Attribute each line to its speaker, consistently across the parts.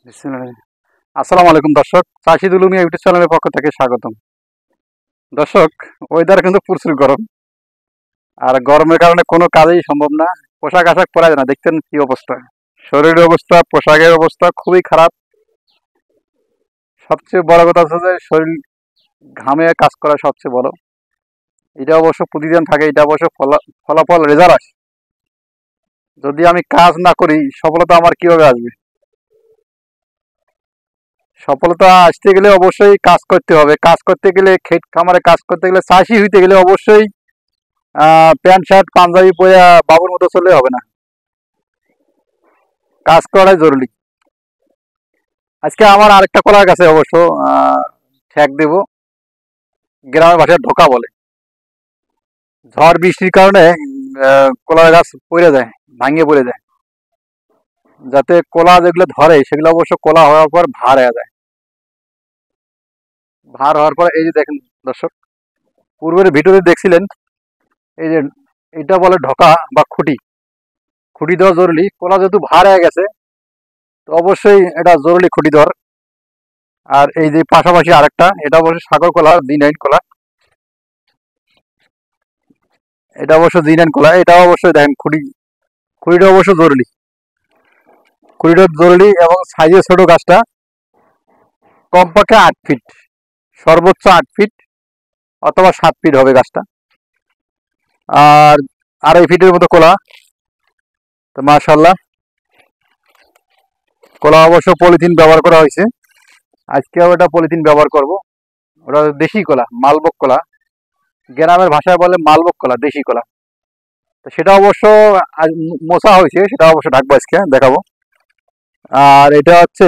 Speaker 1: বিসমিল্লাহ। আসসালামু আলাইকুম দর্শক, চাষিদুল মিয়া ইউটিউব চ্যানেলের পক্ষ থেকে স্বাগতম। দর্শক, ওয়েদার কিন্তু প্রচুর গরম, আর গরমের কারণে কোনো কাজই সম্ভব না। পোশাক আশাক পরা যায় না, দেখছেন কি অবস্থা। শরীরের অবস্থা, পোশাকের অবস্থা খুবই খারাপ। সবচেয়ে বড় কথা হচ্ছে যে শরীর ঘামে কাজ করা সবচেয়ে বড়। এটা অবশ্য প্রতিদিন থাকে, এটা অবশ্য ফলাফল রেজাল্ট আসে। যদি আমি কাজ না করি, সফলতা আমার কিভাবে আসবে? সফলতা আসতে গেলে অবশ্যই কাজ করতে হবে। কাজ করতে গেলে, ক্ষেত খামারে কাজ করতে গেলে, চাষি হইতে গেলে অবশ্যই প্যান্ট শার্ট পাঞ্জাবি পরে বাবুর মতো চললে হবে না, কাজ করাই জরুরি। আজকে আমার আরেকটা কলার গাছে অবশ্য ঠেক দেব, গ্রামের ভাষায় ঢোকা বলে। ঝড় বৃষ্টির কারণে কলার গাছ পড়ে যায়, ভাঙিয়ে পড়ে যায়। যাতে কলা যেগুলো ধরে সেগুলো অবশ্য কলা হওয়ার পর ভার হয়ে যায়। ভার হওয়ার পর এই যে দেখেন দর্শক, পূর্বের ভিডিওতে দেখছিলেন, এই যে এটা বলে ঢোকা বা খুঁটি। খুঁটি দেওয়া জরুরি, কলা যেহেতু ভার হয়ে গেছে তো অবশ্যই এটা জরুরি খুঁটি দেওয়ার। আর এই যে পাশাপাশি আরেকটা, এটা অবশ্য সাগর কলা, D9 কলা। এটা অবশ্য D9 কলা, এটা অবশ্যই দেখেন খুঁটি, খুঁটিটা অবশ্য জরুরি। খুঁটিটা জরুরি এবং সাইজে ছোট গাছটা, কমপক্ষে 8 ফিট, সর্বোচ্চ 8 ফিট অথবা 7 ফিট হবে গাছটা। আর 2.5 ফিটের মতো কলা। তো মাশাল্লাহ, কলা অবশ্য পলিথিন ব্যবহার করা হয়েছে। আজকেও ওটা পলিথিন ব্যবহার করব। ওটা দেশি কলা, মালভোগ কলা, গ্রামের ভাষায় বলে মালভোগ কলা, দেশি কলা। তো সেটা অবশ্য আজ মোছা হয়েছে, সেটা অবশ্য ঢাকবো, আজকে দেখাবো। আর এটা হচ্ছে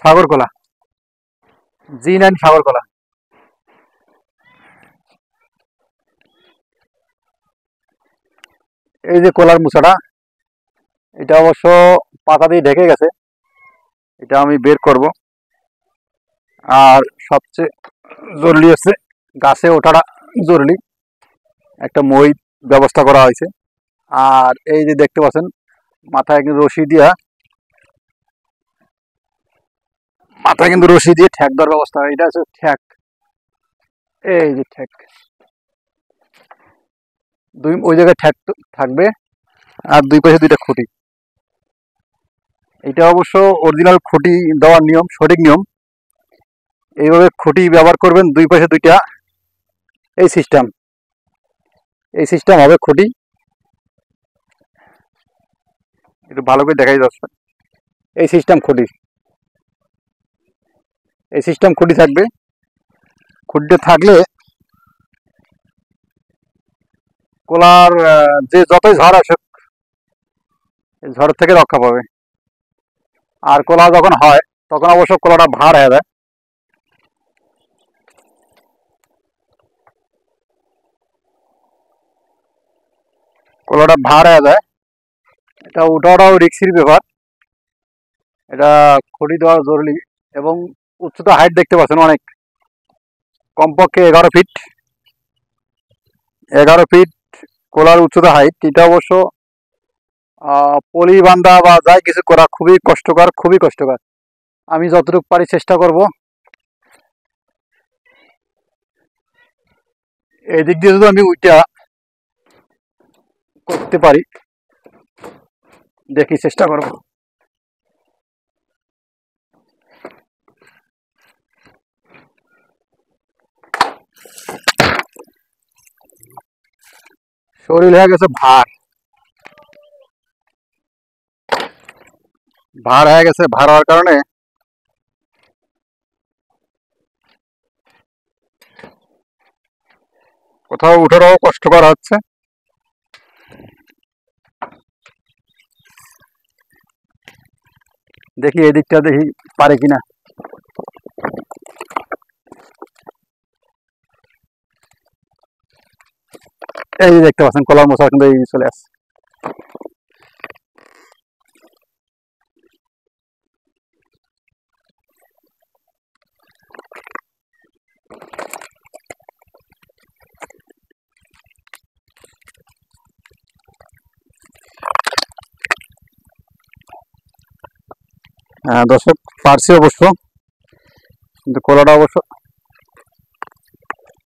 Speaker 1: সাগর কলা, D9 সাগর কলা। এই যে কলার মুচাটা, এটা অবশ্য পাতা দিয়ে ঢেকে গেছে, এটা আমি বের করব। আর সবচেয়ে জরুরি হচ্ছে গাছে ওঠাটা জরুরি, একটা মই ব্যবস্থা করা হয়েছে। আর এই যে দেখতে পাচ্ছেন, মাথায় কিন্তু রশি দিয়া, মাথায় কিন্তু রশি দিয়ে ঠ্যাক দেওয়ার ব্যবস্থা, এটা হচ্ছে ঠ্যাক। এই যে ঠ্যাক, ওই জায়গায় ঠ্যাক থাকবে, আর দুই পাশে দুইটা খুঁটি। এটা অবশ্য অরিজিনাল খুঁটি দেওয়ার নিয়ম, সঠিক নিয়ম। এইভাবে খুঁটি ব্যবহার করবেন, দুই পাশে দুইটা। এই সিস্টেম, এই সিস্টেম হবে খুঁটি। একটু ভালো করে দেখাই যাচ্ছে, এই সিস্টেম খুঁটি, এই সিস্টেম খুঁটি থাকবে। খুঁটিতে থাকলে কলার যে যতই ঝড় আসুক, এই ঝড় থেকে রক্ষা পাবে। আর কলা যখন হয় তখন অবশ্য কলাটা ভার হয়ে যায়। কলাটা ভার হয়ে যায়, এটা ওঠাটাও রিক্সির ব্যাপার। এটা খুঁটি দেওয়া জরুরি। এবং উচ্চতা, হাইট দেখতে পাচ্ছেন অনেক, কমপক্ষে 11 ফিট। 11 ফিট কলার উচ্চতা, হাইট। এটা অবশ্য পলি বান্ধা বা যাই কিছু করা খুবই কষ্টকর, খুবই কষ্টকর। আমি যতটুকু পারি চেষ্টা করব। এই দিক দিয়ে যদি আমি উইটা করতে পারি, দেখি চেষ্টা করব। শরীর হয়ে গেছে ভার, ভার হয়ে গেছে। ভার হওয়ার কারণে কোথাও উঠারও কষ্টকর হচ্ছে। দেখি এদিকটা, দেখি পারে কিনা। এই যে দেখতে পাচ্ছেন, কলার মশলা কিন্তু এই চলে আসছে। দর্শক পারছি অবশ্য, কিন্তু কলাটা অবশ্য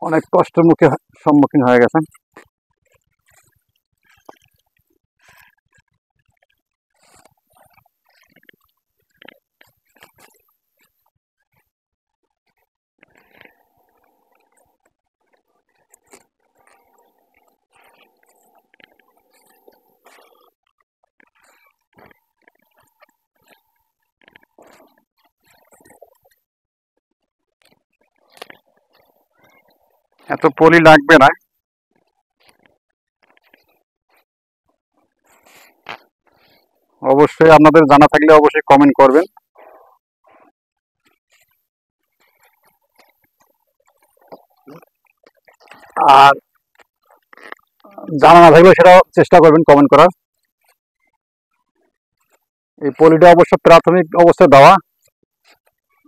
Speaker 1: অনেক কষ্টের মুখে সম্মুখীন হয়ে গেছেন। এত পলি লাগবে না। অবশ্যই আপনাদের জানা থাকলে অবশ্যই কমেন্ট করবেন। আর জানা না থাকলেও সেটা চেষ্টা করবেন কমেন্ট করার। এই পলিটা অবশ্য প্রাথমিক অবস্থায় দেওয়া,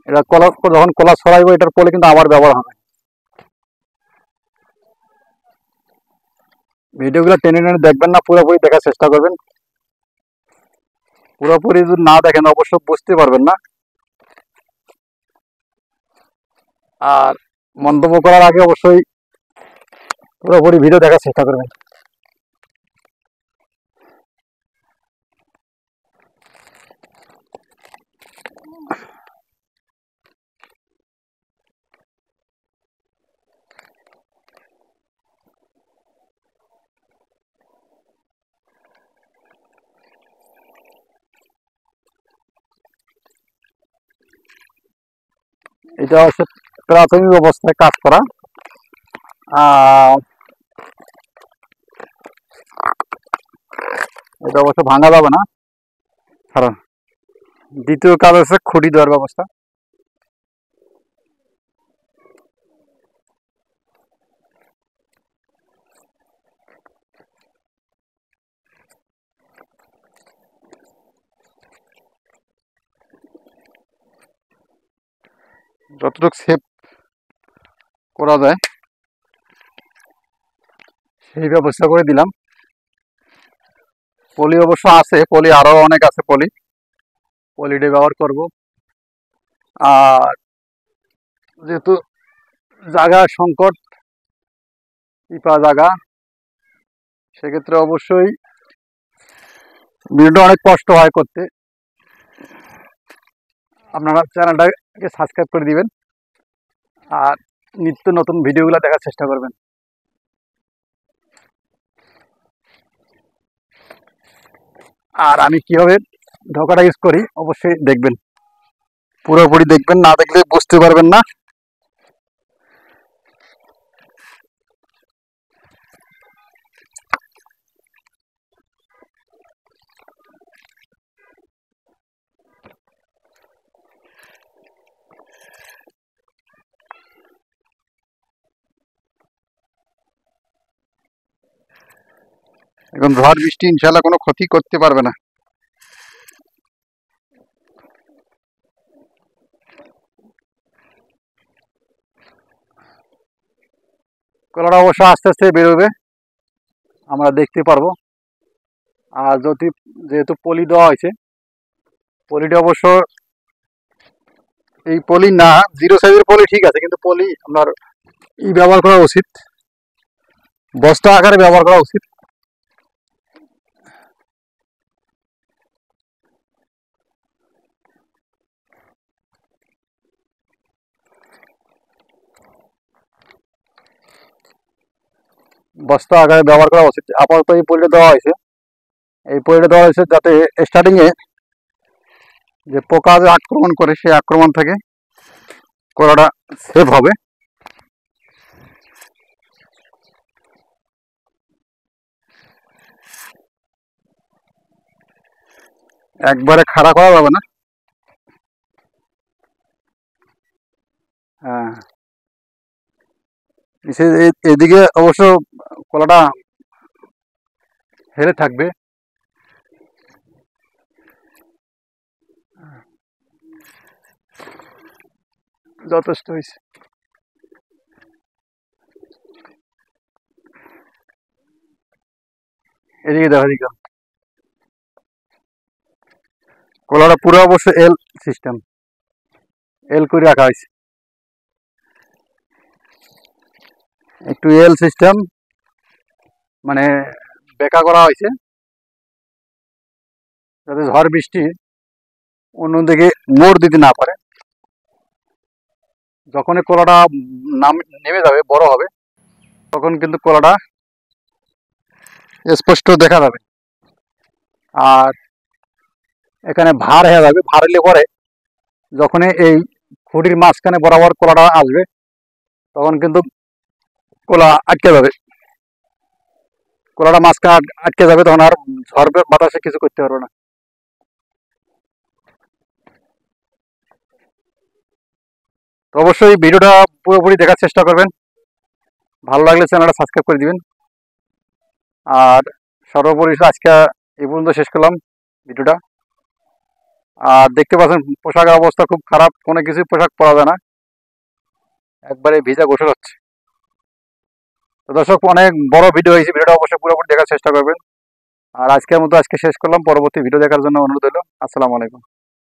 Speaker 1: এটা কলা যখন কলা ছড়াইবো এটার পলি কিন্তু আবার ব্যবহার হবে। ভিডিওগুলো টেনে টেনে দেখবেন না, পুরোপুরি দেখার চেষ্টা করবেন। পুরোপুরি যদি না দেখেন অবশ্য বুঝতে পারবেন না। আর মন্তব্য করার আগে অবশ্যই পুরোপুরি ভিডিও দেখার চেষ্টা করবেন। এটা হচ্ছে প্রাথমিক অবস্থায় কাজ করা। এটা অবশ্য ভাঙা যাবে না। কারণ দ্বিতীয় কাজ হচ্ছে খুঁটি দেওয়ার ব্যবস্থা। যতটুকু সেভ করা যায় সেই ব্যবস্থা করে দিলাম। পলি অবশ্য আছে, পলি আরো অনেক আছে, পলিটা ব্যবহার করব। আর যেহেতু জায়গা সংকট, ইপা জায়গা, সেক্ষেত্রে অবশ্যই ভিডিওটা অনেক কষ্ট হয় করতে। আপনারা চ্যানেলটাকে সাবস্ক্রাইব করে দিবেন আর নিত্য নতুন ভিডিওগুলো দেখার চেষ্টা করবেন। আর আমি কিভাবে ঢোকাটা ইউজ করি অবশ্যই দেখবেন, পুরোপুরি দেখবেন, না দেখলে বুঝতে পারবেন না। এখন ঝড় বৃষ্টি ইনশাল্লাহ কোনো ক্ষতি করতে পারবে না। কলাটা অবশ্য আস্তে আস্তে বেরোবে, আমরা দেখতে পারবো। আর যদি যেহেতু পলি দেওয়া হয়েছে, পলিটা অবশ্য এই পলি না, জিরো সাইজের পলি ঠিক আছে, কিন্তু পলি আপনার ব্যবহার করা উচিত, বস্তা আকারে ব্যবহার করা উচিত। বস্তা আকারে ব্যবহার করা উচিত। আপাতত এই পলিটা দেওয়া হয়েছে, এই পলিটা দেওয়া হয়েছে যাতে স্টার্টিং এ যে পোকা যে আক্রমণ করে সেই আক্রমণ থেকে কলাটা সেভ হবে। একবারে খাড়া করা যাবে না। হ্যাঁ, এদিকে অবশ্য কলাটা হেলে থাকবে। যথেষ্ট হয়েছে। এদিকে দেখো, এদিকে কলাটা পুরো অবশ্য এল সিস্টেম, এল করে রাখা হয়েছে, একটু এল সিস্টেম মানে বেঁকা করা হয়েছে যাতে ঝড় বৃষ্টি অন্যদিকে মোড় দিতে না পারে। যখনই কলাটা নেমে যাবে, বড় হবে, তখন কিন্তু কলাটা স্পষ্ট দেখা যাবে। আর এখানে ভার হয়ে যাবে, ভার হলে পরে যখনই এই খুঁটির মাঝখানে বরাবর কলাটা আসবে, তখন কিন্তু কলা আটকে যাবে, কলাটা মাঝখানে আটকে যাবে, তখন আর ঝড় বাতাসে কিছু করতে পারবে না। তো অবশ্যই ভিডিওটা পুরোপুরি দেখার চেষ্টা করবেন, ভালো লাগলে চ্যানেলটা সাবস্ক্রাইব করে দিবেন। আর সর্বোপরি আজকে এই পর্যন্ত শেষ করলাম ভিডিওটা। আর দেখতে পাচ্ছেন পোশাকের অবস্থা খুব খারাপ, কোনো কিছু পোশাক পরা যায় না, একবারে ভিজা গোসল হচ্ছে। তো দর্শক, অনেক বড় ভিডিও হয়েছে, ভিডিওটা অবশ্যই পুরোপুরি দেখার চেষ্টা করবেন। আর আজকের মতো আজকে শেষ করলাম, পরবর্তী ভিডিও দেখার জন্য অনুরোধ হলো। আসসালামু আলাইকুম।